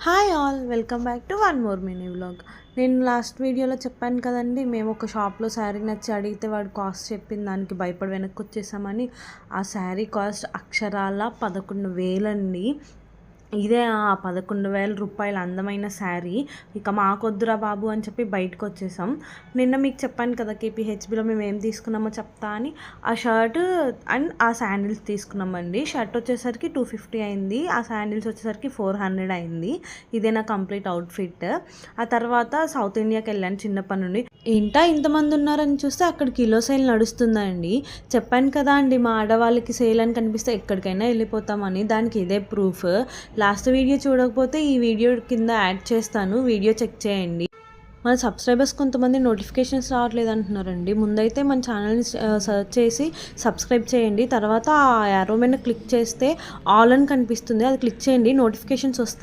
Hi all welcome back to one more mini vlog. నేను last వీడియోలో చెప్పాను కదండి, మేము ఒక షాప్లో శారీ నచ్చి అడిగితే వాడు కాస్ట్ చెప్పిన దానికి భయపడి వెనక్కి వచ్చేసామని. ఆ శారీ కాస్ట్ అక్షరాల 11,000 అండి. ఇదే ఆ 11,000 రూపాయల అందమైన శారీ. ఇక మాకొద్దురా బాబు అని చెప్పి బయటకు వచ్చేసాం. నిన్న మీకు చెప్పాను కదా కేపీహెచ్బిలో మేము ఏం తీసుకున్నామో చెప్తా అని. ఆ షర్ట్ అండ్ ఆ శాండిల్స్ తీసుకున్నామండి. షర్ట్ వచ్చేసరికి 250 అయింది, ఆ శాండిల్స్ వచ్చేసరికి 400 అయింది. ఇదే నా కంప్లీట్ అవుట్ఫిట్. ఆ తర్వాత సౌత్ ఇండియాకి వెళ్ళాను చిన్నప్పటి నుండి. ఏంటా ఇంతమంది ఉన్నారని చూస్తే అక్కడ కిలో సేల్ నడుస్తుందండి. చెప్పాను కదా అండి, మా ఆడవాళ్ళకి సేల్ అని కనిపిస్తే ఎక్కడికైనా వెళ్ళిపోతామని. దానికి ఇదే ప్రూఫ్. లాస్ట్ వీడియో చూడకపోతే ఈ వీడియో కింద యాడ్ చేస్తాను, వీడియో చెక్ చేయండి. మన సబ్స్క్రైబర్స్ కొంతమంది నోటిఫికేషన్స్ రావట్లేదు అంటున్నారండి. ముందైతే మన ఛానల్ని సెర్చ్ చేసి సబ్స్క్రైబ్ చేయండి. తర్వాత ఆ యారో మీద క్లిక్ చేస్తే ఆల్ అని కనిపిస్తుంది, అది క్లిక్ చేయండి, నోటిఫికేషన్స్ వస్తాయి.